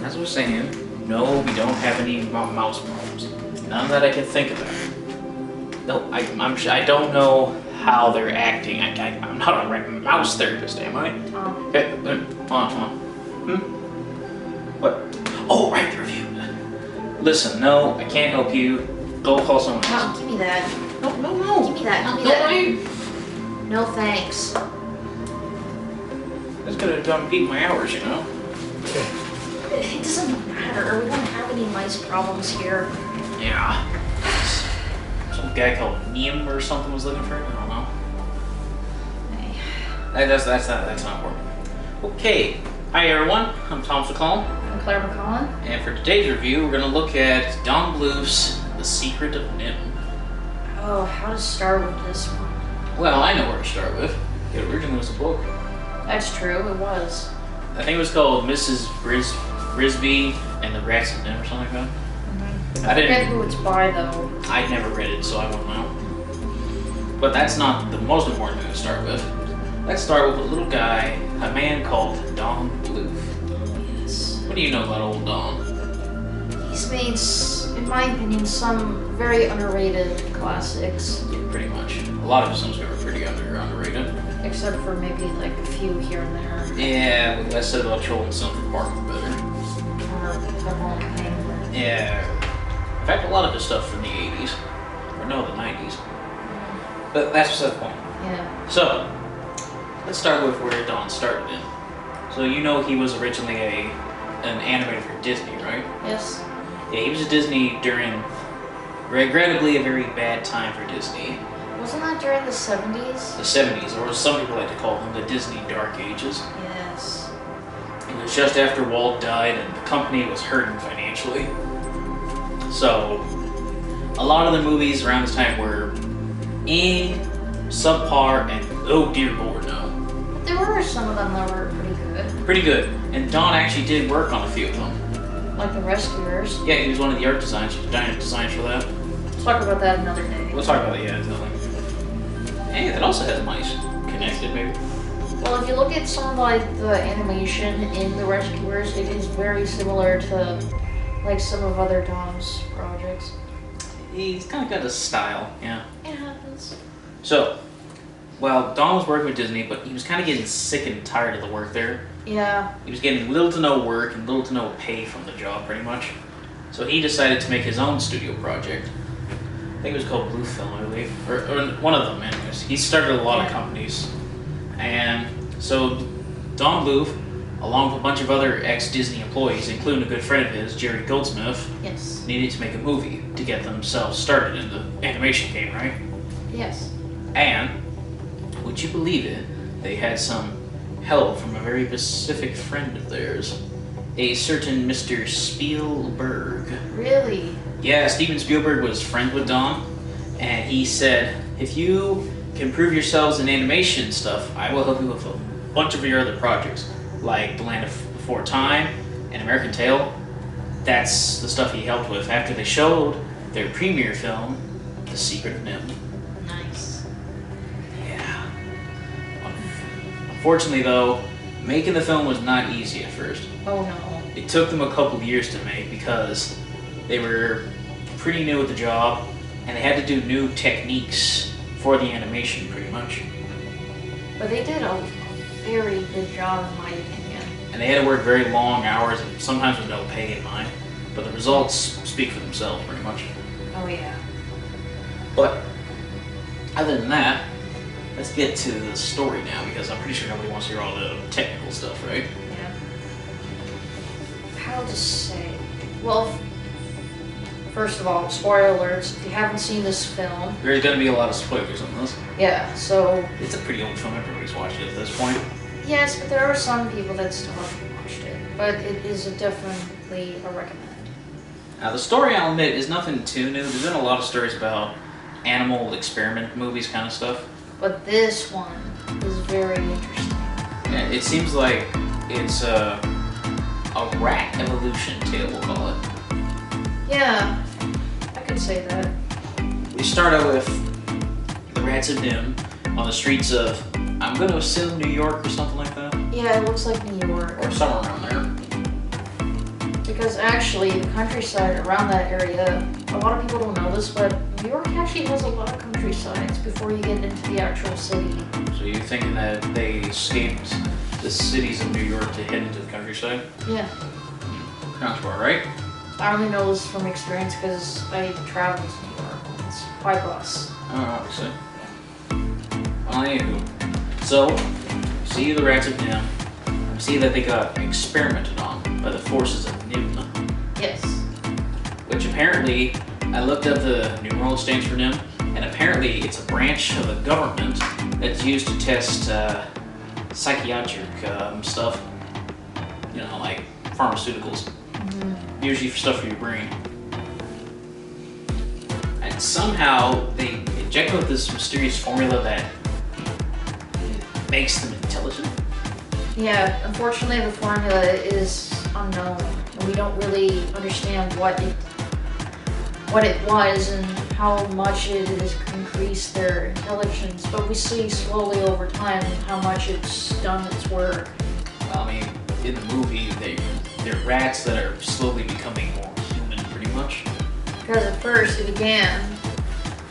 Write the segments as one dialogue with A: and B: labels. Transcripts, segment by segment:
A: as I was saying, no, we don't have any mouse problems. None that I can think of. No, I don't know how they're acting. I'm not a mouse therapist, am I? Okay, hold on. What? Oh, right, the review. Listen, no, I can't help you. Go call someone else.
B: No, give me that.
A: No.
B: Give me that. Give me that. No thanks.
A: That's gonna beat my hours, you know?
B: It doesn't matter. We don't have any mice problems here.
A: Yeah. Some guy called NIMH or something was looking for it. I don't know.
B: Hey.
A: That's not important. Okay. Hi everyone. I'm Thomas McClelland.
B: I'm Claire McClelland.
A: And for today's review, we're gonna look at Don Bluth's The Secret of NIMH.
B: Oh, how to start with this one?
A: Well, I know where to start with. It originally was a book.
B: That's true. It was.
A: I think it was called Mrs. Brisby and the Rats of NIMH or something like that.
B: I forget who it's by though.
A: I never read it, so I won't know. But that's not the most important thing to start with. Let's start with a little guy, a man called Don Bluth.
B: Yes.
A: What do you know about old Don?
B: He's made, in my opinion, some very underrated classics.
A: Yeah, pretty much. A lot of his films are pretty underrated.
B: Except for maybe like a few here and there.
A: Yeah, but less said about Troll and Central Park the better.
B: Or the whole thing.
A: Yeah. In fact, a lot of his stuff from the 80s. Or no, the 90s. But that's beside the point.
B: Yeah.
A: So, let's start with where Don started in. So you know he was originally an animator for Disney, right?
B: Yes.
A: Yeah, he was at Disney during, regrettably, a very bad time for Disney.
B: Wasn't that during the 70s?
A: The 70s, or some people like to call them the Disney Dark Ages.
B: Yes.
A: It was just after Walt died and the company was hurting financially. So, a lot of the movies around this time were subpar, and oh dear lord, no.
B: But there were some of them that were pretty good.
A: Pretty good. And Don actually did work on a few of them.
B: Like The Rescuers.
A: Yeah, he was one of the art designers for that.
B: We'll talk about that another day.
A: We'll talk about it, yeah, definitely. Hey, that also has mice connected, maybe.
B: Well, if you look at some of like the animation in The Rescuers, it is very similar to like some of other Don's projects.
A: He's kind of got a style, yeah.
B: It happens.
A: So, well, Don was working with Disney, but he was kind of getting sick and tired of the work there.
B: Yeah.
A: He was getting little to no work and little to no pay from the job, pretty much. So he decided to make his own studio project. I think it was called Blue Film, I believe. Or one of them, anyways. He started a lot of companies. And so Don Bluth, along with a bunch of other ex-Disney employees, including a good friend of his, Jerry Goldsmith,
B: Yes.
A: needed to make a movie to get themselves started in the animation game, right?
B: Yes.
A: And, would you believe it, they had some help from a very specific friend of theirs, a certain Mr. Spielberg.
B: Really?
A: Yeah, Steven Spielberg was friends with Don, and he said, if you can prove yourselves in animation stuff, I will help you with a bunch of your other projects, like The Land Before Time and American Tail. That's the stuff he helped with after they showed their premiere film, The Secret of NIMH.
B: Nice.
A: Yeah. Unfortunately, though, making the film was not easy at first.
B: Oh no.
A: It took them a couple years to make because they were pretty new at the job and they had to do new techniques for the animation, pretty much.
B: But they did a very good job, in my opinion.
A: And they had to work very long hours and sometimes with no pay in mind. But the results speak for themselves, pretty much.
B: Oh yeah.
A: But other than that, let's get to the story now because I'm pretty sure nobody wants to hear all the technical stuff, right?
B: Yeah. How to say? Well, first of all, spoiler alerts. If you haven't seen this film,
A: There's going to be a lot of spoilers on this.
B: yeah. So
A: It's a pretty old film, everybody's watched it at this point.
B: yes, but there are some people that still haven't watched it. But it is definitely a recommend.
A: Now the story, I'll admit, is nothing too new. There's been a lot of stories about animal experiment movies kind of stuff.
B: But this one is very interesting.
A: Yeah, it seems like it's a rat evolution tale, we'll call it.
B: Yeah, I could say that.
A: We start out with the rats of NIMH on the streets of, I'm going to assume New York or something like that.
B: Yeah, it looks like New York.
A: Or somewhere around there.
B: Because actually, the countryside around that area, a lot of people don't know this, but New York actually has a lot of countrysides before you get into the actual city.
A: So you're thinking that they escaped the cities of New York to head into the countryside?
B: Yeah.
A: Sounds about right.
B: I only know this from experience because I traveled to New York once by bus.
A: Oh, obviously. Well, anywho. So, see the rats of NIMH. See that they got experimented on by the forces of NIMH.
B: Yes.
A: Which apparently, I looked up the numeral stands for NIMH, and apparently it's a branch of the government that's used to test psychiatric stuff. You know, like pharmaceuticals. Mm-hmm. Usually for stuff for your brain. And somehow they inject with this mysterious formula that makes them intelligent.
B: Yeah, unfortunately the formula is unknown, and we don't really understand what it was and how much it has increased their intelligence, but we see slowly over time how much it's done its work.
A: Well, I mean, in the movie, they're rats that are slowly becoming more human, pretty much.
B: Because at first it began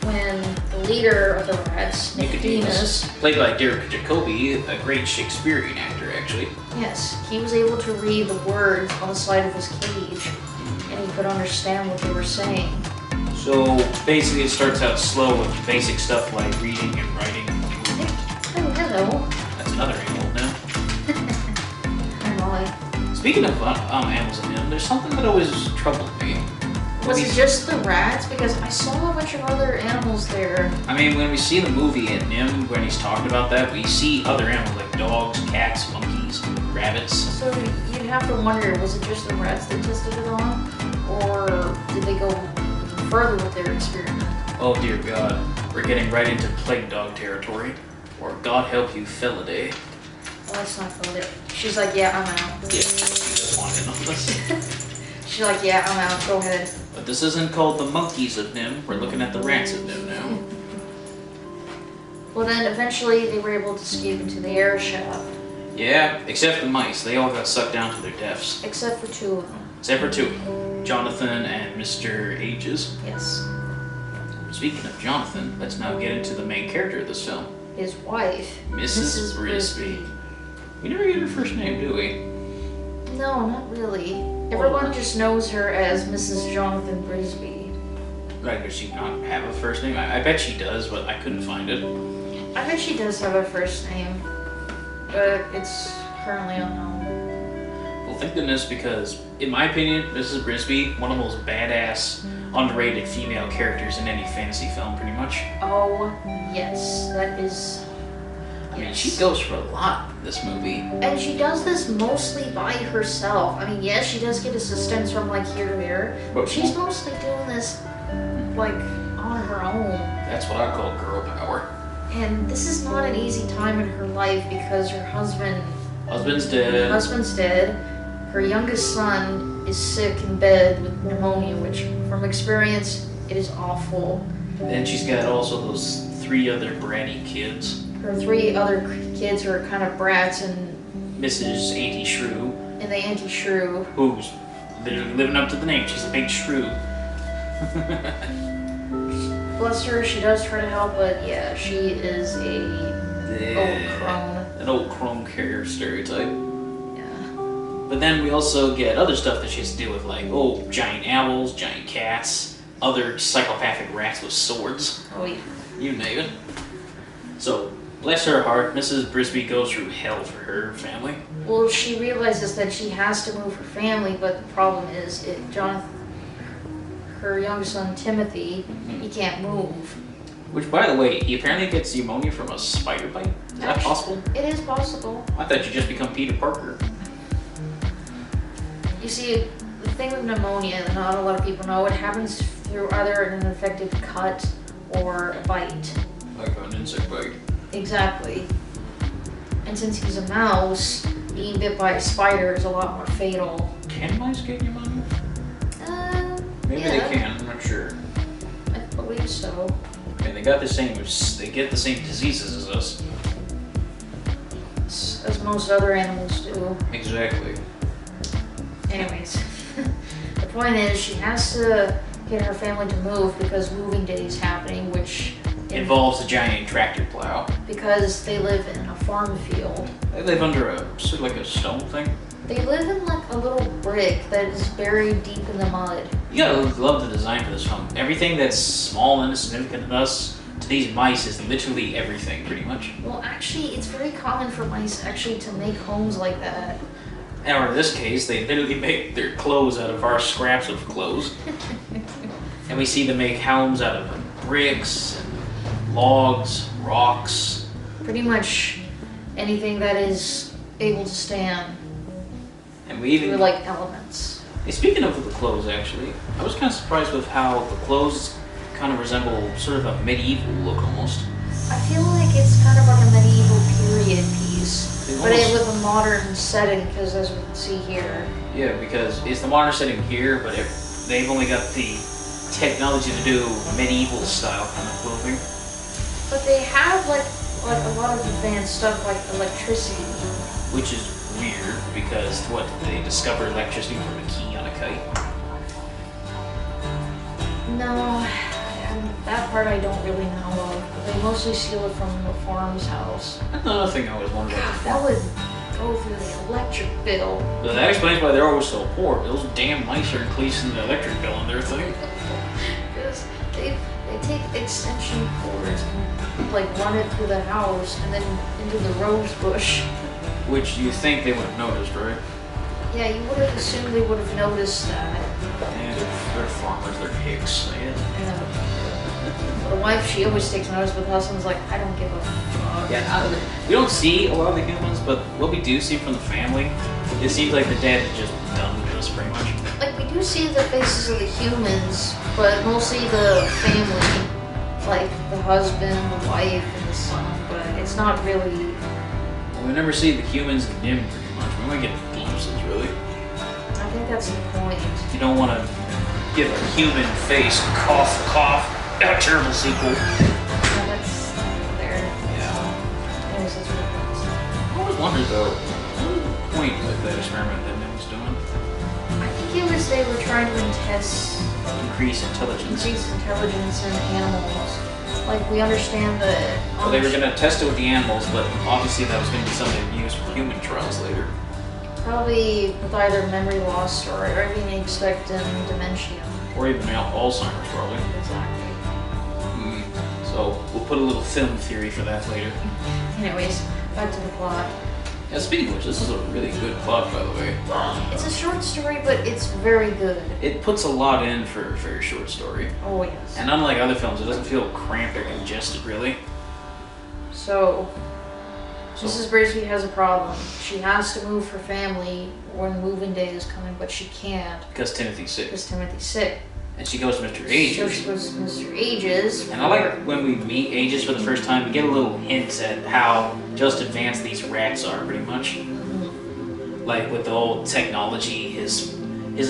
B: when the leader of the rats, Nicodemus,
A: played by Derek Jacobi, a great Shakespearean actor, actually.
B: Yes, he was able to read the words on the side of his cage, and he could understand what they were saying.
A: So basically, it starts out slow with basic stuff like reading and writing.
B: Oh, hello.
A: That's another animal now.
B: Hi, Molly.
A: Speaking of animals in NIMH, there's something that always troubled me.
B: Was it just the rats? Because I saw a bunch of other animals there.
A: I mean, when we see the movie at NIMH, when he's talking about that, we see other animals like dogs, cats, monkeys, rabbits.
B: So you'd have to wonder, was it just the rats they tested it on? Or did they go further with their experiment?
A: Oh dear God, we're getting right into plague dog territory. Or God help you, Felidae.
B: Well, that's not Felidae. She's like, yeah, I'm out.
A: Yeah, she just wanted to know this.
B: She's like, yeah, I'm out, go ahead.
A: But this isn't called the monkeys of NIMH, we're looking at the rats of NIMH now.
B: Well then, eventually they were able to escape into the air shaft.
A: Yeah, except the mice, they all got sucked down to their deaths.
B: Except for two of them.
A: Except for two, Jonathan and Mr. Ages.
B: Yes.
A: Speaking of Jonathan, let's now get into the main character of this film.
B: His wife,
A: Mrs. Brisby. We never get her first name, do we?
B: No, not really. Everyone just knows her as Mrs. Jonathan Brisby.
A: Right, does she not have a first name? I bet she does, but I couldn't find it.
B: I bet she does have a first name, but it's currently unknown.
A: Well, thank goodness, because in my opinion, Mrs. Brisby, one of the most badass, underrated female characters in any fantasy film, pretty much.
B: Oh, yes, that is...
A: I mean, she goes for a lot in this movie.
B: And she does this mostly by herself. I mean, yes, she does get assistance from like here to there, but she's mostly doing this like on her own.
A: That's what I call girl power.
B: And this is not an easy time in her life because her
A: husband's dead.
B: Her youngest son is sick in bed with pneumonia, which from experience, it is awful.
A: Then she's got also those 3 other bratty kids.
B: Her 3 other kids are kind of brats, and
A: Mrs. Auntie Shrew.
B: And the Auntie Shrew.
A: Who's literally living up to the name. She's a big shrew.
B: Bless her, she does try to help, but yeah, she is old crone.
A: An old crone carrier stereotype.
B: Yeah.
A: But then we also get other stuff that she has to deal with, like, giant owls, giant cats, other psychopathic rats with swords.
B: Oh yeah.
A: You name it. So, bless her heart, Mrs. Brisby goes through hell for her family.
B: Well, she realizes that she has to move her family, but the problem is, her youngest son Timothy, he can't move.
A: Which, by the way, he apparently gets pneumonia from a spider bite. Is that possible?
B: It is possible.
A: I thought you just become Peter Parker.
B: You see, the thing with pneumonia, not a lot of people know, it happens through either an infected cut or a bite.
A: Like an insect bite.
B: Exactly. And since he's a mouse, being bit by a spider is a lot more fatal.
A: Can mice get pneumonia? Maybe
B: yeah.
A: they can, I'm not sure.
B: I believe so.
A: And they get the same diseases as us.
B: As most other animals do.
A: Exactly.
B: Anyways. point is, she has to get her family to move because moving day is happening, which
A: involves a giant tractor plow.
B: Because they live in a farm field.
A: They live under a sort of like a stone thing.
B: They live in like a little brick that is buried deep in the mud.
A: You gotta love the design for this film. Everything that's small and insignificant to us, to these mice, is literally everything, pretty much.
B: Well, actually, it's very common for mice actually to make homes like that.
A: Or in this case, they literally make their clothes out of our scraps of clothes. And we see them make homes out of bricks, and logs, rocks.
B: Pretty much anything that is able to stand.
A: And we even...
B: through, like, elements.
A: Hey, speaking of the clothes, actually, I was kind of surprised with how the clothes kind of resemble sort of a medieval look, almost.
B: I feel like it's kind of like a medieval period piece. But
A: Almost,
B: with a modern setting, because as we can see here.
A: Yeah, because it's the modern setting here, but they've only got the technology to do medieval style kind of clothing.
B: But they have like a lot of advanced stuff like electricity.
A: Which is weird, because what, they discover electricity from a key on a kite?
B: No, that part I don't really know of. They mostly steal it from the farm's house.
A: That's another thing I always wondered about the
B: That
A: farm.
B: would go through the electric bill.
A: But that explains why they're always so poor. Those damn mice are increasing the electric bill on their thing.
B: Because they take extension cords and like run it through the house and then into the rose bush.
A: Which you think they would have noticed, right?
B: Yeah, you would have assumed they would have noticed that.
A: And they're farmers, they're pigs.
B: The wife, she always takes notice, but the husband's like, I don't give a fuck.
A: Yeah, we don't see a lot of the humans, but what we do see from the family, it seems like the dad is just done with us, pretty much.
B: Like, we do see the faces of the humans, but mostly the family. Like, the husband, the wife, and the son, but it's not really...
A: Well, we never see the humans in NIMH pretty much. We only get glimpses, really.
B: I think that's the point.
A: You don't want to give a human face, cough, cough, a terrible sequel.
B: Yeah, that's there.
A: Yeah.
B: Anyways, that's what it is.
A: I always wondered, though, what was the point of that experiment that NIMH was doing?
B: I think it was they were trying to
A: Increase intelligence.
B: increase intelligence in animals. Like, we understand that...
A: Well, they were going to test it with the animals, but obviously that was going to be something used for human trials later.
B: Probably with either memory loss or even expecting dementia.
A: Or even Alzheimer's, probably.
B: Exactly.
A: So, we'll put a little film theory for that later.
B: Anyways, back to the plot.
A: Yeah, speaking of which, this is a really good plot, by the way.
B: It's a short story, but it's very good.
A: It puts a lot in for a very short story.
B: Oh, yes.
A: And unlike other films, it doesn't feel cramped or congested, really.
B: So, Mrs. Brisby has a problem. She has to move her family when moving day is coming, but she can't
A: Because Timothy's sick.
B: because Timothy's sick.
A: And she goes to Mr.
B: So
A: Ages.
B: she goes to Mr. Ages.
A: And I like when we meet Ages for the first time, we get a little hint at how just advanced these rats are, pretty much. Like with the old technology, his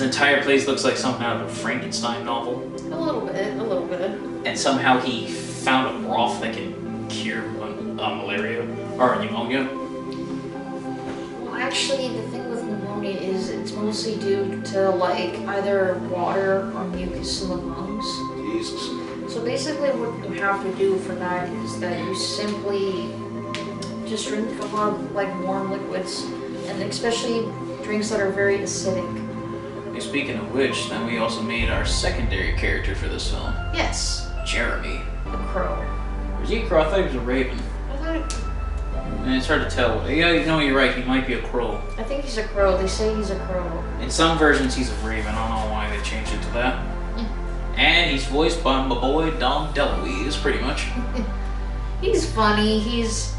A: entire place looks like something out of a Frankenstein novel.
B: A little bit.
A: And somehow he found a broth that can cure malaria or pneumonia.
B: Well, actually, the thing with pneumonia is it's mostly due to like either water or mucus in the lungs.
A: Jesus.
B: So basically what you have to do for that is that you simply just drink a lot of like warm liquids, and especially drinks that are very acidic.
A: Hey, speaking of which, then we also made our secondary character for this film,
B: Yes,
A: Jeremy.
B: a crow.
A: Was he a crow? I thought he was a raven.
B: I thought it,
A: And it's hard to tell. Yeah, you know, you're right, he might be a crow.
B: I think he's a crow. They say he's a crow.
A: In some versions, he's a raven. I don't know why they changed it to that. And he's voiced by my boy, Don Bluth, pretty much.
B: He's funny. He's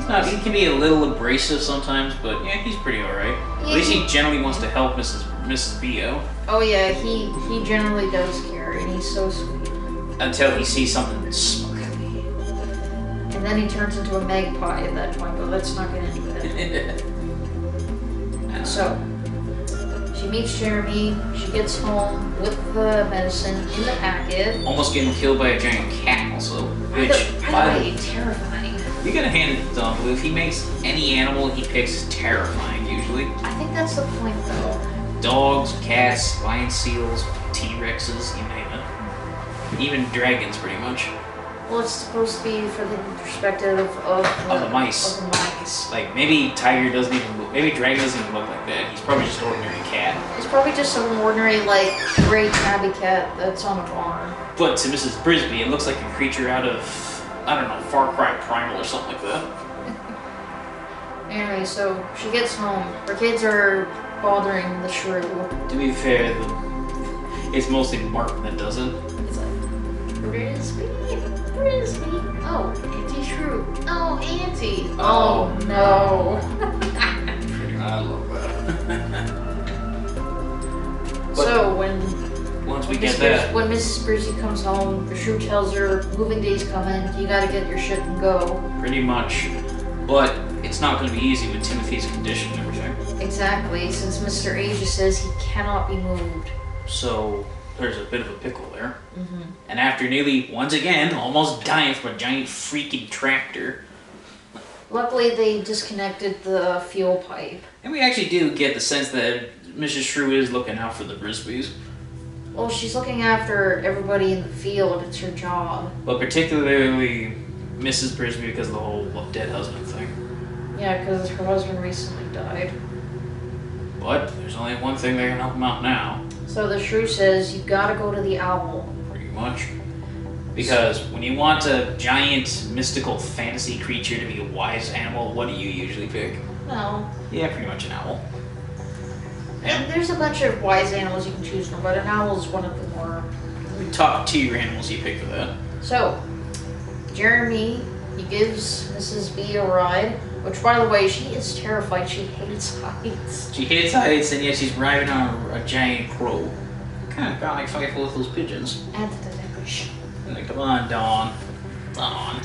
A: Not, he can be a little abrasive sometimes, but yeah, he's pretty alright. At least he generally wants to help Mrs. B.O.
B: Oh yeah, he generally does care, and he's so sweet.
A: Until he sees something sparkly.
B: And then he turns into a magpie at that point, but let's not get into it. So, she meets Jeremy, she gets home with the medicine in the packet.
A: Almost getting killed by a giant cat also. Which,
B: By the way, terrifying.
A: you gotta hand it to Don Bluth. He makes any animal he picks terrifying, usually.
B: I think that's the point though.
A: dogs, cats, lion seals, T-Rexes, you name it. Even dragons, pretty much.
B: Well, it's supposed to be for the perspective of
A: the mice.
B: Of the mice.
A: Like, maybe Tiger doesn't even look, maybe Dragon doesn't even look like that. He's probably just an ordinary cat.
B: It's probably just some ordinary, like, gray tabby cat that's on a farm.
A: But to Mrs. Brisby, it looks like a creature out of, I don't know, Far Cry Primal or something like that.
B: Anyway, so she gets home. Her kids are bothering the shrew.
A: To be fair, it's mostly Martin that does it.
B: It's like, Brisby? Oh, Auntie Shrew. Oh, Auntie. Oh, no.
A: I love that.
B: So
A: once we get that,
B: when Mrs. Brisby comes home, the shrew tells her, moving day's coming, you gotta get your shit and go.
A: Pretty much. But it's not going to be easy with Timothy's condition and everything.
B: Exactly, since Mr. Asia says he cannot be moved.
A: So there's a bit of a pickle there. Mm-hmm. And after nearly, once again, almost dying from a giant freaking tractor.
B: Luckily, they disconnected the fuel pipe.
A: And we actually do get the sense that Mrs. Shrew is looking out for the Brisbys.
B: Well, she's looking after everybody in the field. It's her job.
A: But particularly Mrs. Brisby because of the whole dead husband thing.
B: Yeah, because her husband recently died.
A: But there's only one thing that can help him out now.
B: So the shrew says, you gotta go to the owl.
A: Pretty much. Because when you want a giant, mystical fantasy creature to be a wise animal, what do you usually pick?
B: Well...
A: Yeah, pretty much an owl.
B: And there's a bunch of wise animals you can choose from, but an owl is one of the more...
A: top tier animals you pick for that.
B: So, Jeremy, he gives Mrs. B a ride, which, by the way, she is terrified. She hates heights.
A: She hates heights, and yet she's riding on a giant crow. Kind of got like fight with those pigeons.
B: And the bush.
A: Like, come on, Dawn. Dawn.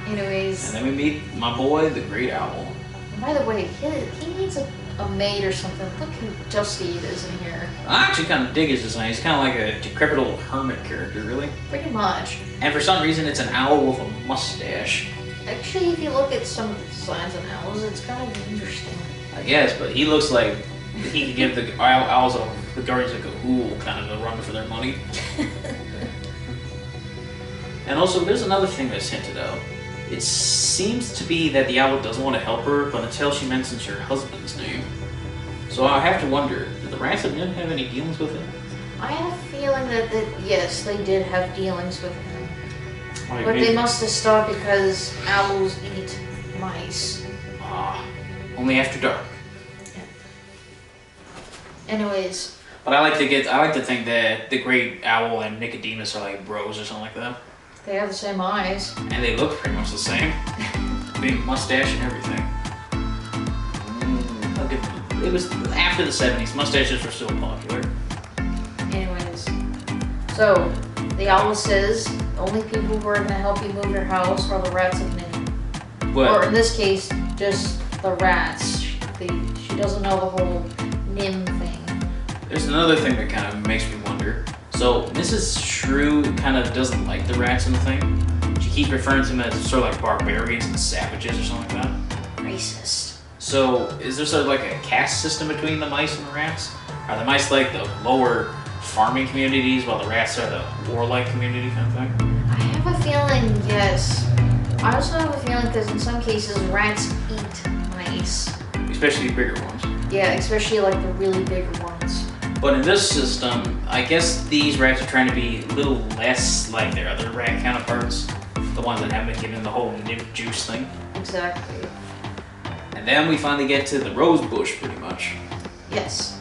B: Anyways.
A: And then we meet my boy, the Great Owl.
B: And by the way, he needs a maid or something. Look how dusty it is in here.
A: I actually kind of dig his design. He's kind of like a decrepit old hermit character, really.
B: Pretty much.
A: And for some reason, it's an owl with a mustache.
B: Actually, if you look at some of the designs on owls, it's kind of interesting.
A: I guess, but he looks like he could give the owls of the Guardians of Ga'Hoole kind of a run for their money. And also, there's another thing that's hinted out. It seems to be that the owl doesn't want to help her, but until she mentions her husband's name. So I have to wonder, did the Rats of NIMH have any dealings with him?
B: I have a feeling that yes, they did have dealings with him.
A: Like
B: but
A: maybe...
B: they must have stopped because owls eat mice.
A: Only after dark.
B: Yeah. Anyways.
A: But I like to think that the Great Owl and Nicodemus are like bros or something like that.
B: They have the same eyes.
A: And they look pretty much the same. Big mustache and everything. It was after the 70s. Mustaches were still popular.
B: Anyways. So, the owl says, the only people who are going to help you move your house are the Rats of NIMH. Or in this case, just the rats. She doesn't know the whole NIMH thing.
A: There's another thing that kind of makes me wonder. So, Mrs. Shrew kind of doesn't like the rats in the thing. She keeps referring to them as sort of like barbarians and savages or something like that.
B: Racist.
A: So, is there sort of like a caste system between the mice and the rats? Are the mice like the lower farming communities while the rats are the warlike community kind of thing?
B: I have a feeling, yes. I also have a feeling because in some cases rats eat mice.
A: Especially bigger ones.
B: Yeah, especially like the really bigger ones.
A: But in this system, I guess these rats are trying to be a little less like their other rat counterparts. The ones that haven't been given the whole NIMH juice thing.
B: Exactly.
A: And then we finally get to the rose bush, pretty much.
B: Yes.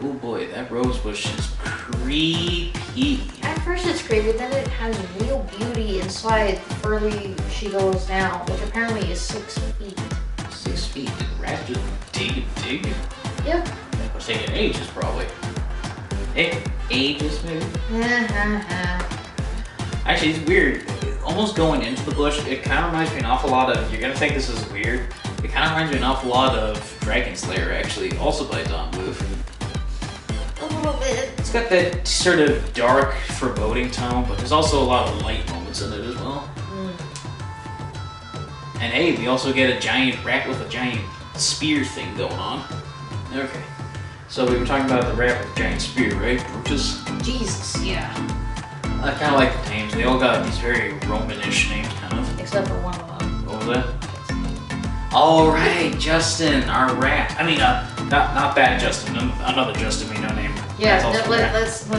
A: Oh boy, that rose bush is creepy.
B: At first it's creepy, then it has real beauty inside the further she goes down, which apparently is 6 feet.
A: 6 feet? Did the rat just dig it?
B: Yep.
A: That was taking ages, probably. Ages, maybe? Actually, it's weird. Almost going into the bush, it kind of reminds me an awful lot of, you're going to think this is weird, it kind of reminds me an awful lot of Dragon Slayer, actually, also by Don Bluth.
B: A little bit.
A: It's got that sort of dark, foreboding tone, but there's also a lot of light moments in it as well. And hey, we also get a giant rat with a giant spear thing going on. Okay. So we were talking about the rat with the giant spear, right? Brutus?
B: Jesus, yeah.
A: I kind of like the names. They all got these very Romanish names, kind of.
B: Except for one of them.
A: What was that? All right, Justin, our rat. I mean, not that Justin. Another Justin we know named.
B: Yeah,
A: let's.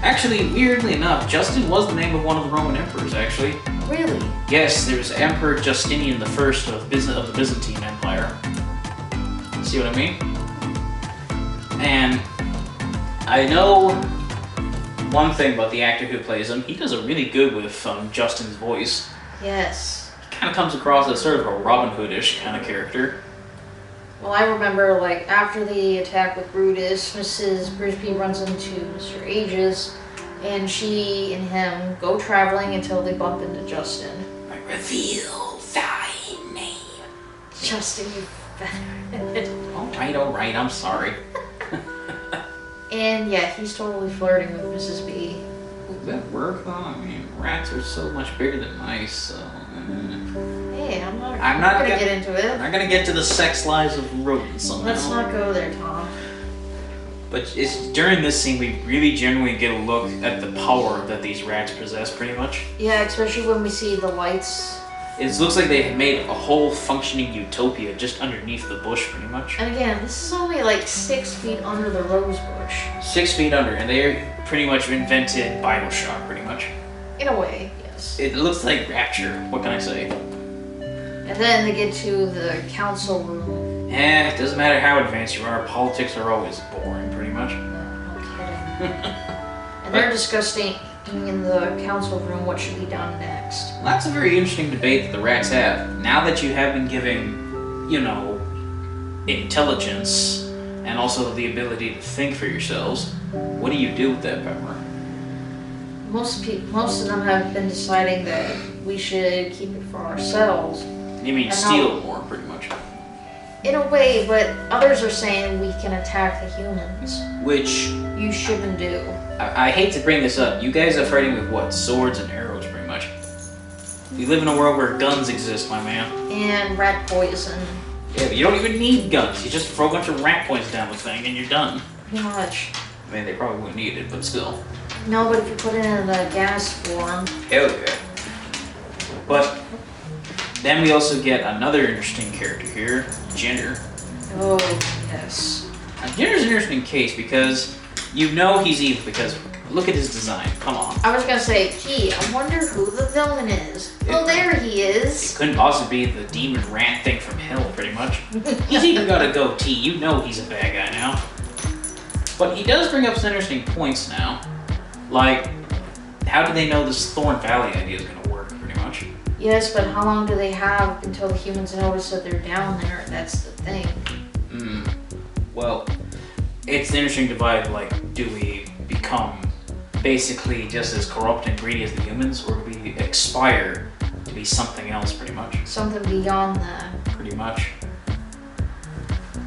A: Actually, weirdly enough, Justin was the name of one of the Roman emperors. Actually.
B: Really?
A: Yes, there was Emperor Justinian I of the Byzantine Empire. See what I mean? And I know one thing about the actor who plays him. He does it really good with Justin's voice.
B: Yes.
A: He kind of comes across as sort of a Robin Hood-ish kind of character.
B: Well, I remember, like, after the attack with Brutus, Mrs. Brisby runs into Mr. Aegis, and she and him go traveling until they bump into Justin.
A: I reveal thy name.
B: Justin, you
A: Alright, I'm sorry.
B: And yeah, he's totally flirting with Mrs. B.
A: Would that work though? I mean, rats are so much bigger than mice, so...
B: Hey, I'm not gonna get into it.
A: I'm not gonna get to the sex lives of rodents somehow.
B: Let's not go there, Tom.
A: But it's during this scene we really genuinely get a look at the power that these rats possess, pretty much.
B: Yeah, especially when we see the lights.
A: It looks like they made a whole functioning utopia just underneath the bush, pretty much.
B: And again, this is only like 6 feet under the rose bush.
A: 6 feet under, and they pretty much invented Bioshock, pretty much.
B: In a way, yes.
A: It looks like Rapture, what can I say?
B: And then they get to the council room.
A: It doesn't matter how advanced you are, politics are always boring, pretty much.
B: No kidding. And they're discussing in the council room what should be done next.
A: Well, that's a very interesting debate that the rats have. Now that you have been given, you know, intelligence and also the ability to think for yourselves, what do you do with that power?
B: Most of them have been deciding that we should keep it for ourselves.
A: You mean steal more, pretty much.
B: In a way, but others are saying we can attack the humans.
A: Which...
B: you shouldn't do.
A: I hate to bring this up. You guys are fighting with what? Swords and arrows, pretty much. We live in a world where guns exist, my man.
B: And rat poison.
A: Yeah, but you don't even need guns. You just throw a bunch of rat poison down the thing and you're done.
B: Pretty much.
A: I mean, they probably wouldn't need it, but still.
B: No, but if you put it in the gas form.
A: Hell yeah. But then we also get another interesting character here, Jenner.
B: Oh, yes.
A: Now, Jenner's an interesting case because you know he's evil because look at his design. Come on.
B: I was gonna say, gee, I wonder who the villain is. Well, there he is.
A: It couldn't possibly be the demon rat thing from hell, pretty much. He's even got a goatee. You know he's a bad guy now. But he does bring up some interesting points now. Like, how do they know this Thorn Valley idea is going to work, pretty much?
B: Yes, but how long do they have until the humans notice that they're down there? That's the thing.
A: Well, it's an interesting divide. Like, do we become basically just as corrupt and greedy as the humans, or do we expire to be something else, pretty much?
B: Something beyond that.
A: Pretty much.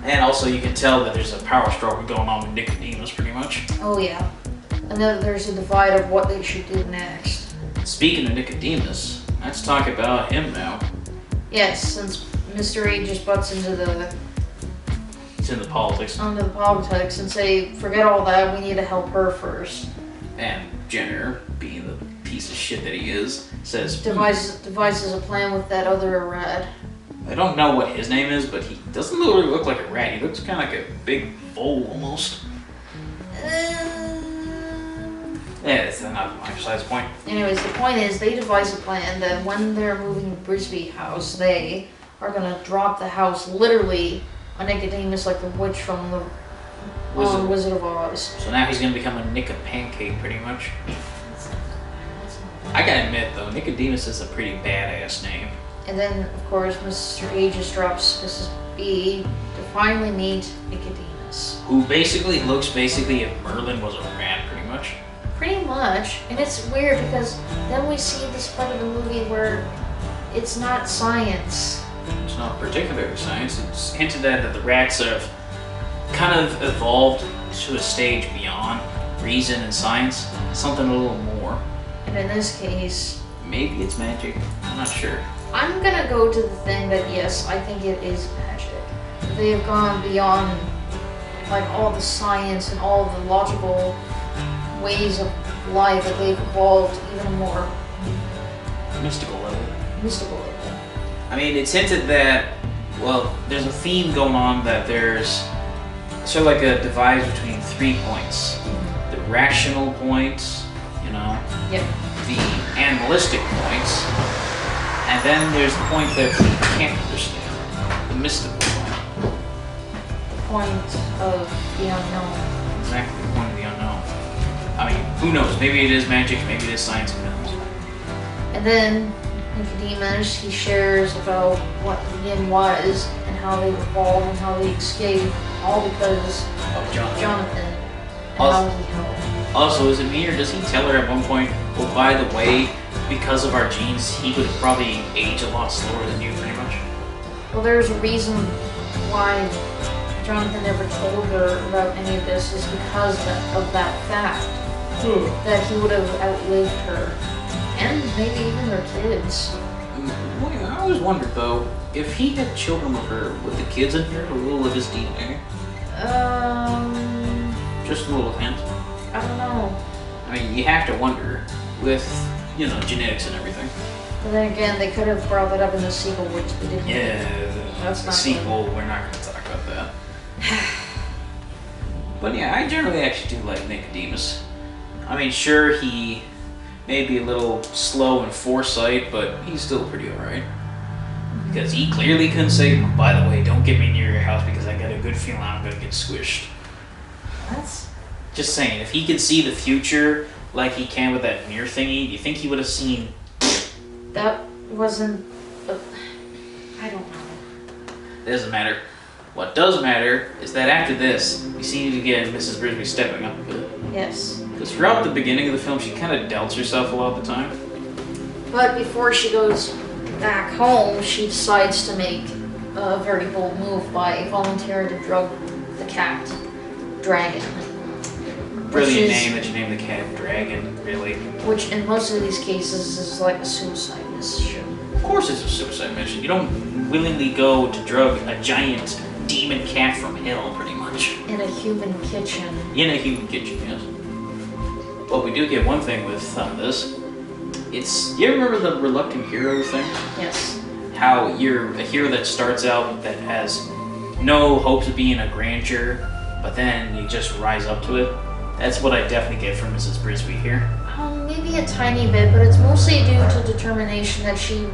A: And also, you can tell that there's a power struggle going on with Nicodemus, pretty much.
B: Oh, yeah. And then there's a divide of what they should do next.
A: Speaking of Nicodemus, let's talk about him now.
B: Yes, since Mr. A just butts into the...
A: It's in the politics.
B: Onto the politics and say, forget all that, we need to help her first.
A: And Jenner, being the piece of shit that he is, says...
B: Devises a plan with that other rat.
A: I don't know what his name is, but he doesn't really look like a rat. He looks kind of like a big vole, almost. Yeah, that's not my precise point.
B: Anyways, the point is, they devise a plan that when they're moving Brisby house, they are gonna drop the house literally on Nicodemus like the witch from the Wizard of Oz.
A: So now he's gonna become a Nick of Pancake, pretty much. I gotta admit, though, Nicodemus is a pretty badass name.
B: And then, of course, Mr. A just drops Mrs. B to finally meet Nicodemus.
A: Who basically looks if Merlin was a rat, pretty much.
B: Pretty much. And it's weird because then we see this part of the movie where it's not science.
A: It's not particularly science. It's hinted at that the rats have kind of evolved to a stage beyond reason and science. Something a little more.
B: And in this case...
A: maybe it's magic. I'm not sure.
B: I'm gonna go to the thing that, yes, I think it is magic. they have gone beyond like all the science and all the logical ways of life, that they've evolved even more
A: Mystical level.
B: mystical.
A: I mean, it's hinted that, well, there's a theme going on that there's sort of like a divide between 3 points. The rational points,
B: Yep.
A: the animalistic points, and then there's the point that we can't understand, the mystical point.
B: The point of the unknown.
A: Exactly, the point of the unknown. I mean, who knows? Maybe it is magic, maybe it is science, who knows?
B: And then Nicodemus, he shares about what NIMH was and how they evolved and how they escaped, all because
A: Of Jonathan.
B: Jonathan and
A: Also-
B: how he helped.
A: Also, is it me, or does he tell her at one point, oh, by the way, because of our genes, he would probably age a lot slower than you, pretty much?
B: Well, there's a reason why Jonathan never told her about any of this, is because of that fact. That he would have outlived her. And maybe even their kids.
A: Wait, I always wondered, though, if he had children with her, would the kids inherit a little of his DNA? Just a little hint.
B: I don't know.
A: I mean, you have to wonder, with, genetics and everything.
B: But then again, they could have brought that up in the sequel, which they didn't.
A: Yeah,
B: That's
A: the
B: not
A: sequel, we're not going to talk about that. But yeah, I generally actually do like Nicodemus. I mean, sure, he may be a little slow in foresight, but he's still pretty alright. Because he clearly couldn't say, by the way, don't get me near your house because I got a good feeling I'm going to get squished.
B: That's.
A: Just saying, if he could see the future like he can with that mirror thingy, do you think he would have seen?
B: That wasn't. I don't know.
A: It doesn't matter. What does matter is that after this, we seem to get Mrs. Brisby stepping up a bit.
B: Yes.
A: Because throughout the beginning of the film, she kind of doubts herself a lot of the time.
B: But before she goes back home, she decides to make a very bold move by volunteering to drug the cat, Dragon.
A: Brilliant name that you name the cat Dragon, really.
B: Which in most of these cases is like a suicide mission.
A: Of course it's a suicide mission. You don't willingly go to drug a giant demon cat from hell, pretty much.
B: In a human kitchen.
A: In a human kitchen, yes. But we do get one thing with this. You remember the reluctant hero thing?
B: Yes.
A: How you're a hero that starts out that has no hopes of being a grandeur, but then you just rise up to it. That's what I definitely get from Mrs. Brisby here.
B: Maybe a tiny bit, but it's mostly due to determination that she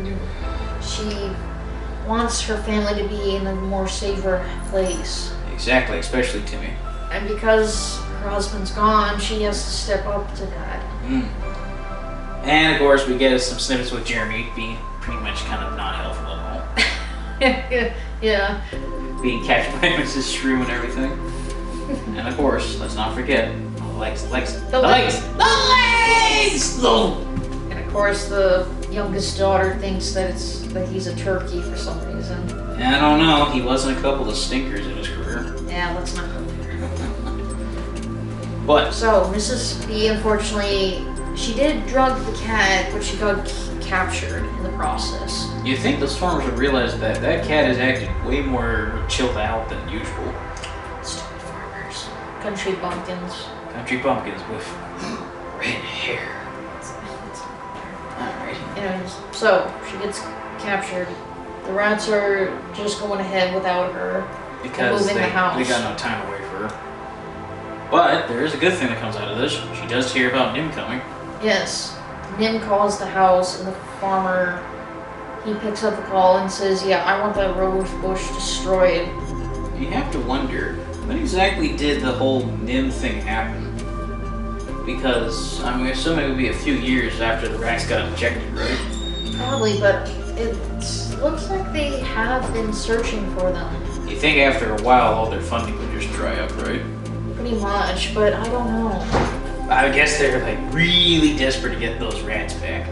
B: wants her family to be in a more safer place.
A: Exactly, especially Timmy.
B: And because her husband's gone, she has to step up to that.
A: And of course, we get some snippets with Jeremy being pretty much kind of not helpful at all.
B: Yeah.
A: Being captured by Mrs. Shrew and everything. And of course, let's not forget the legs.
B: The legs! And of course, the youngest daughter thinks that he's a turkey for some reason.
A: I don't know. He wasn't a couple of stinkers in his career.
B: Yeah, let's not go there.
A: But
B: So, Mrs. B, unfortunately, she did drug the cat, but she got captured in the process.
A: you think those farmers would realize that that cat has acted way more chilled out than usual.
B: Stupid farmers. Country bumpkins.
A: Country bumpkins with red hair. Alright.
B: Anyways, so she gets captured. The rats are just going ahead without her.
A: Because
B: moving the house.
A: they got no time to wait for her. But there is a good thing that comes out of this. She does hear about NIMH coming.
B: Yes. Nim calls the house, and the farmer, he picks up the call and says, yeah, I want that rose bush destroyed.
A: You have to wonder, when exactly did the whole NIMH thing happen? Because, I'm assuming it would be a few years after the rats got injected, right?
B: Probably, but it looks like they have been searching for them.
A: You think after a while all their funding would just dry up, right?
B: Pretty much, but I don't know.
A: I guess they're like really desperate to get those rats back.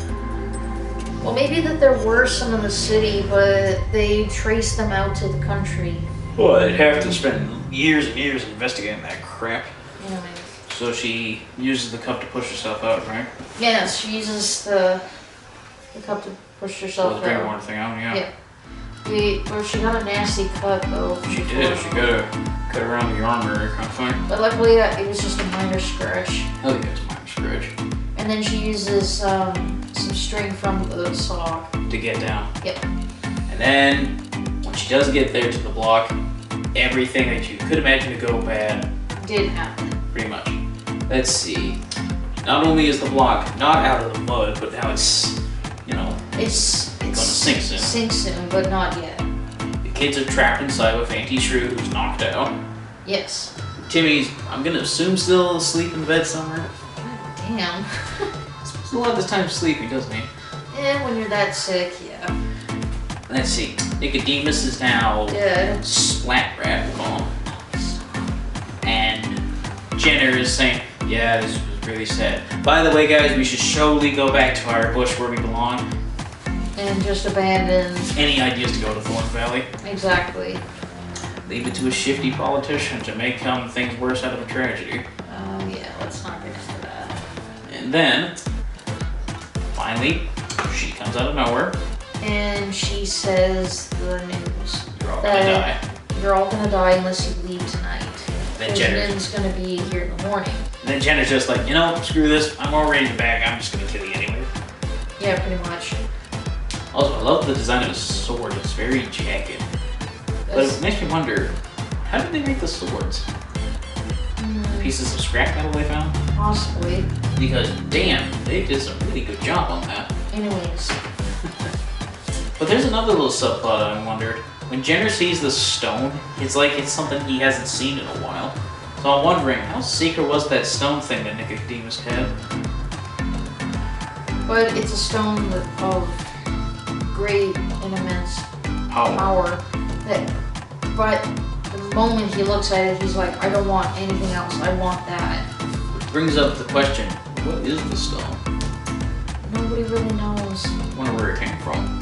B: Well, maybe that there were some in the city, but they traced them out to the country.
A: Well, they'd have to spend years and years investigating that crap.
B: Anyways.
A: So she uses the cup to push herself out, right?
B: Yes, she uses the cup to push herself
A: Well, the drink
B: out.
A: water thing out, yeah.
B: Yeah. Well, she got a nasty cut though.
A: She did. She got a cut around the armor kind of thing.
B: But luckily, it was just a minor scratch.
A: Oh yeah, it's a minor scratch.
B: And then she uses some string from the sock
A: to get down.
B: Yep.
A: And then when she does get there to the block, everything that you could imagine to go bad
B: did happen.
A: Pretty much. Let's see. Not only is the block not out of the mud, but now it's, you know,
B: it's
A: gonna sink soon.
B: Sink soon, but not yet.
A: The kids are trapped inside with Auntie Shrew, who's knocked out.
B: Yes.
A: Timmy's, I'm gonna assume, still asleep in bed somewhere.
B: God damn.
A: Spends a lot of this time sleeping, doesn't he?
B: Yeah, when you're that sick, yeah.
A: Let's see. Nicodemus is now
B: dead.
A: Splat Rat, we'll call him. And Jenner is saying, yeah, this was really sad. By the way, guys, we should surely go back to our bush where we belong.
B: And just abandon
A: any ideas to go to Thorn Valley.
B: Exactly.
A: Leave it to a shifty politician to make things worse out of a tragedy.
B: Oh yeah, let's not get into that.
A: And then, finally, she comes out of nowhere.
B: And she says the news.
A: You're all gonna die.
B: You're all gonna die unless you leave tonight.
A: Then Jenner's
B: gonna be here in the morning.
A: And then Jenner's just like, you know, screw this. I'm already back. I'm just gonna kill you anyway.
B: Yeah, pretty much.
A: Also, I love the design of his sword. It's very jagged. But it makes me wonder, how did they make the swords? Pieces of scrap metal they found?
B: Possibly.
A: Because, damn, they did some really good job on that.
B: Anyways.
A: But there's another little subplot I wondered. When Jenner sees the stone, it's like it's something he hasn't seen in a while. So I'm wondering, how secret was that stone thing that Nicodemus had?
B: But it's a stone of great and immense power. But the moment he looks at it, he's like, I don't want anything else. I want that.
A: Which brings up the question, what is the stone?
B: Nobody really knows.
A: I wonder where it came from.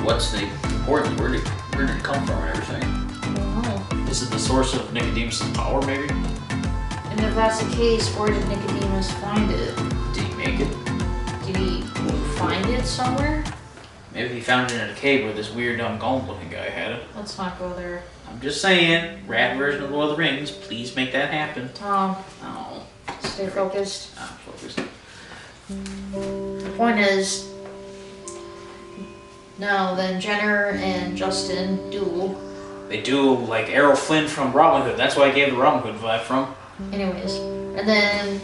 A: What's the importance? Where did it come from and everything?
B: I don't know.
A: Is it the source of Nicodemus' power, maybe?
B: And if that's the case, where did Nicodemus find it?
A: Did he make it?
B: Did he find it somewhere?
A: Maybe he found it in a cave where this weird, golem-looking guy had it.
B: Let's not go there.
A: I'm just saying, rat version of Lord of the Rings, please make that happen.
B: Tom.
A: Oh.
B: Stay focused.
A: I'm focused.
B: The point is, now then Jenner and Justin duel.
A: They do like Errol Flynn from Robin Hood. That's why I gave the Robin Hood vibe from.
B: Anyways, and then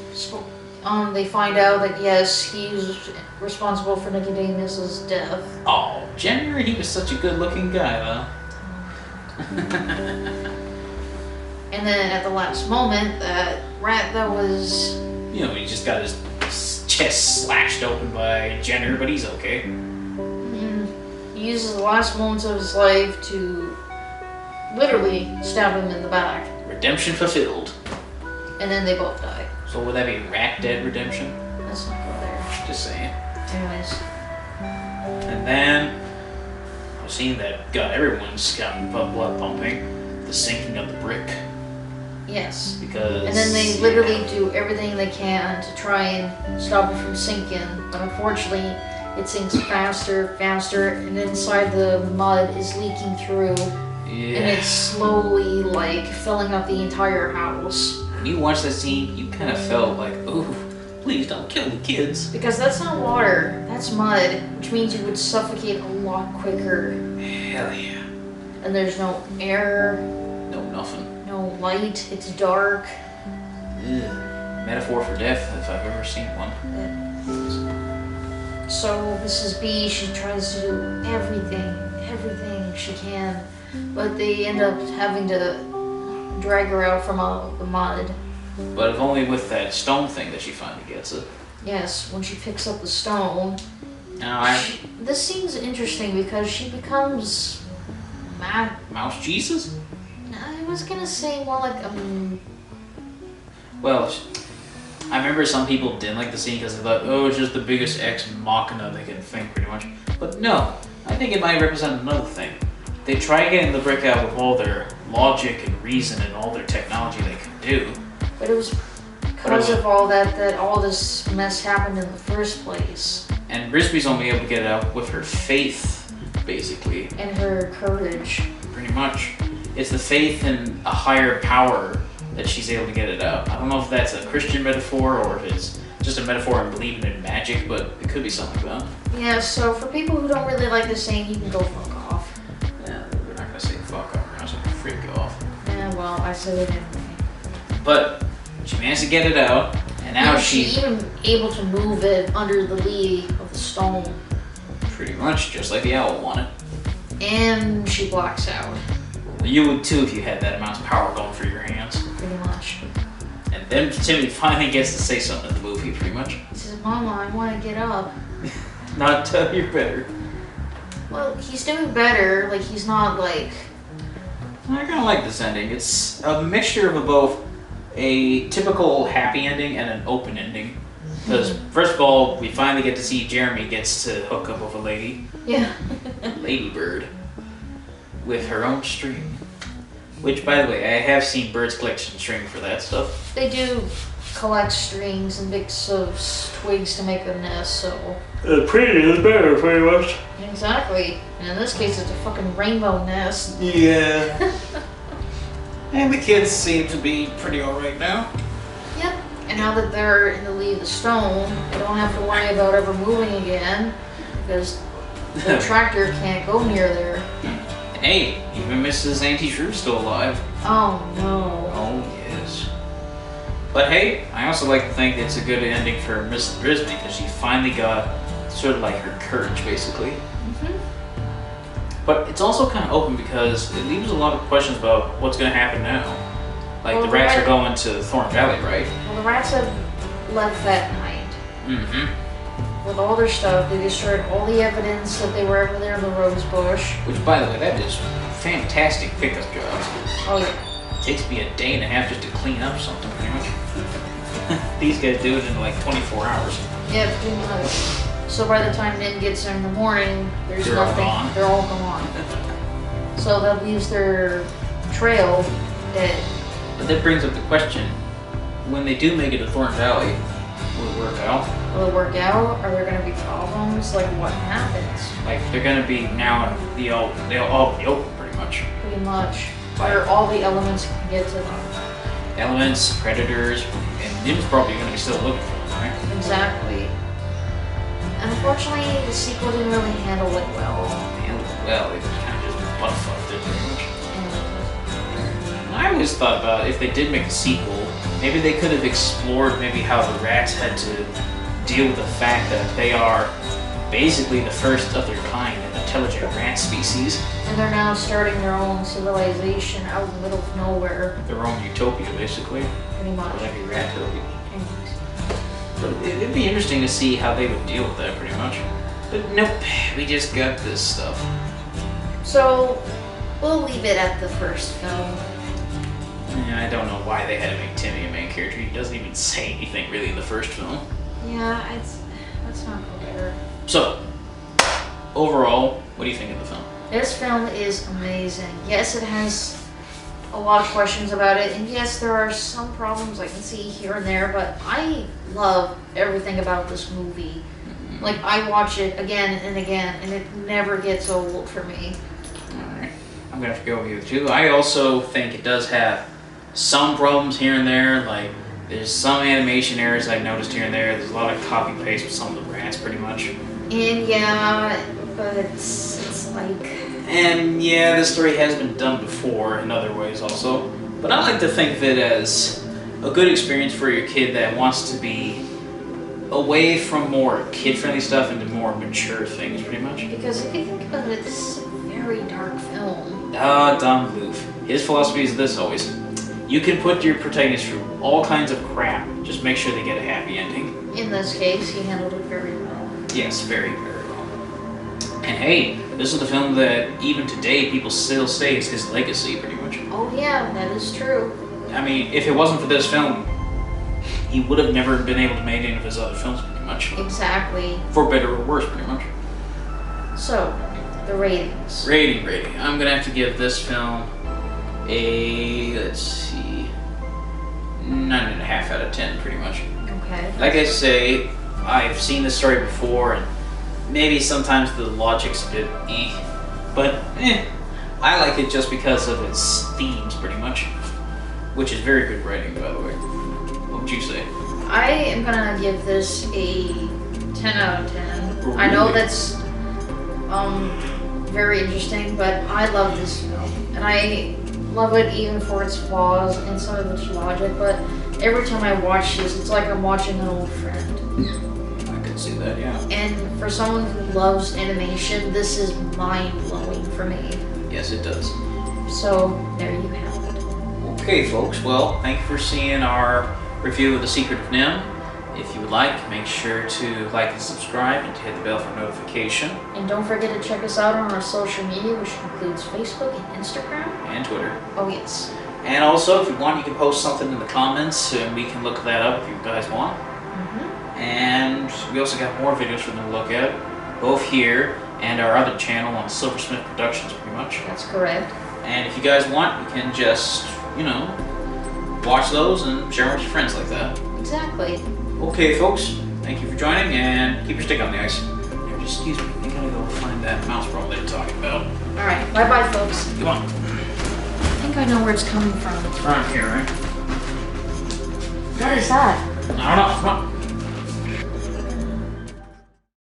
B: they find out that yes, he's responsible for Nicodemus's death.
A: Oh, Jenner, he was such a good-looking guy, though.
B: And then at the last moment, that rat that was...
A: You know, he just got his chest slashed open by Jenner, but he's okay.
B: He uses the last moments of his life to literally stab him in the back.
A: Redemption fulfilled.
B: And then they both die.
A: So would that be rat dead redemption?
B: Let's not go there.
A: Just saying.
B: Anyways.
A: And then, a scene that got everyone's blood pumping, the sinking of the brick.
B: Yes.
A: Because...
B: And then they literally do everything they can to try and stop it from sinking, but unfortunately it sinks faster, and inside the mud is leaking through, and it's slowly like filling up the entire house.
A: When you watch that scene, you kind of felt like, ooh, please don't kill the kids.
B: Because that's not water, that's mud, which means you would suffocate a lot quicker.
A: Hell yeah.
B: And there's no air.
A: No nothing.
B: No light, it's dark.
A: Ugh. Metaphor for death, if I've ever seen one.
B: So Mrs. B, she tries to do everything she can, but they end up having to drag her out from the mud.
A: But if only with that stone thing that she finally gets it.
B: Yes, when she picks up the stone.
A: This
B: scene's interesting because she becomes mad.
A: Mouse Jesus?
B: I was gonna say more like
A: Well, I remember some people didn't like the scene because they thought, oh, it's just the biggest ex machina they can think, pretty much. But no, I think it might represent another thing. They try getting the brick out with all their logic and reason and all their technology they can do.
B: But it was because of all that all this mess happened in the first place.
A: And Brisby's only able to get it out with her faith basically.
B: And her courage.
A: Pretty much. It's the faith in a higher power that she's able to get it out. I don't know if that's a Christian metaphor or if it's just a metaphor and believing in magic, but it could be something like that.
B: Yeah, so for people who don't really like the saying, you can go fuck off.
A: Yeah, we're not gonna say fuck off, we're not gonna freak off.
B: Yeah, well, I said it anyway.
A: But she managed to get it out, and now
B: she's even able to move it under the lee of the stone.
A: Pretty much, just like the owl wanted.
B: And she blacks out.
A: You would too if you had that amount of power going through your hands.
B: Pretty much.
A: And then Timmy finally gets to say something in the movie, pretty much.
B: He says, Mama, I want to get up.
A: Not tell you better.
B: Well, he's doing better. Like, he's not like...
A: I kind of like this ending. It's a mixture of both a typical happy ending and an open ending. Because, first of all, we finally get to see Jeremy gets to hook up with a lady.
B: Yeah.
A: Ladybird. With her own string. Which, by the way, I have seen birds collection string for that stuff.
B: They do collect strings and bits of twigs to make a nest, so...
A: The prettier the better, pretty much.
B: Exactly. And in this case, it's a fucking rainbow nest.
A: Yeah. And the kids seem to be pretty alright now.
B: Yep. And now that they're in the lee of the stone, they don't have to worry about ever moving again, because the tractor can't go near there.
A: Hey, even Mrs. Auntie Shrew's still alive.
B: Oh no.
A: Oh yes. But hey, I also like to think it's a good ending for Miss Brisby because she finally got sort of like her courage, basically. But it's also kind of open because it leaves a lot of questions about what's going to happen now. Like
B: Well,
A: the rats
B: right-
A: are going to Thorn Valley, right?
B: Well, the rats have left that night. With all their stuff, they destroyed all the evidence that they were ever there in the rose bush.
A: Which, by the way, that is fantastic pickup jobs.
B: Oh yeah.
A: It takes me a day and a half just to clean up something, pretty much. These guys do it in like 24 hours.
B: Yeah, pretty much. So by the time Nin gets there in the morning, there's
A: They're all
B: nothing.
A: gone.
B: They're all gone. So that leaves their trail dead.
A: But that brings up the question, when they do make it to Thorn Valley, will it work out?
B: Will it work out? Are there going to be problems? Like what happens?
A: Like, they're gonna be now in the open, pretty much.
B: Pretty much. Where all the elements can get to them.
A: Elements, predators, and Nim's probably gonna be still looking for them, right?
B: Exactly. Unfortunately, the sequel didn't really handle it well.
A: Handled it well, they just kind of just butt-fucked it, pretty much.
B: And
A: I always thought about if they did make a sequel, maybe they could have explored maybe how the rats had to deal with the fact that they are basically the first of their kind, an intelligent rat species.
B: and they're now starting their own civilization out in the middle of nowhere,
A: Their own utopia, basically.
B: pretty
A: Or
B: much.
A: like a ratopia. But it'd be interesting to see how they would deal with that, pretty much. But nope, we just got this stuff.
B: So, we'll leave it at the first film.
A: And I don't know why they had to make Timmy a main character. He doesn't even say anything really in the first film.
B: Yeah, let's not go there.
A: So, overall, what do you think of the film?
B: This film is amazing. Yes, it has a lot of questions about it, and yes, there are some problems I can see here and there, but I love everything about this movie. Like, I watch it again and again, and it never gets old for me.
A: Alright, I'm gonna have to go with you too. I also think it does have some problems here and there, like there's some animation errors I've noticed here and there. There's a lot of copy paste with some of the rats, pretty much.
B: And yeah, but it's like...
A: And yeah, this story has been done before in other ways also. But I like to think of it as a good experience for your kid that wants to be away from more kid-friendly stuff into more mature things, pretty much.
B: Because if you think about it, this is a very dark film.
A: Don Bluth. His philosophy is this always. You can put your protagonist through all kinds of crap, just make sure they get a happy ending.
B: In this case, he handled it very well.
A: Yes, very, very well. And hey, this is the film that even today people still say is his legacy, pretty much.
B: Oh yeah, that is true.
A: I mean, if it wasn't for this film, he would have never been able to make any of his other films, pretty much.
B: Exactly.
A: For better or worse, pretty much.
B: So, the ratings.
A: Rating. I'm gonna have to give this film a, let's see, 9.5 out of 10, pretty much.
B: Okay.
A: Like I say, I've seen this story before, and maybe sometimes the logic's a bit But, I like it just because of its themes, pretty much. Which is very good writing, by the way. What would you say?
B: I am gonna give this a 10 out of 10.
A: Really?
B: I know that's very interesting, but I love this film. And I love it even for its flaws and some of its logic, but every time I watch this, it's like I'm watching an old friend.
A: I could see that, yeah.
B: And for someone who loves animation, this is mind-blowing for me.
A: Yes, it does.
B: So, there you have it.
A: Okay, folks. Well, thank you for seeing our review of The Secret of NIMH. If you would like, make sure to like and subscribe and to hit the bell for notification.
B: And don't forget to check us out on our social media, which includes Facebook and Instagram.
A: And Twitter.
B: Oh, yes.
A: And also, if you want, you can post something in the comments and we can look that up if you guys want. And we also got more videos for them to look at, both here and our other channel on Silversmith Productions, pretty much.
B: That's correct.
A: And if you guys want, you can just, watch those and share them with your friends like that.
B: Exactly.
A: Okay, folks. Thank you for joining, and keep your stick on the ice. Here, just excuse me. I gotta go find that mouse problem they were talking about.
B: All right. Bye-bye, folks.
A: Come on.
B: I think I know where it's coming from.
A: It's around here, right?
B: What is that?
A: I don't know. Come on.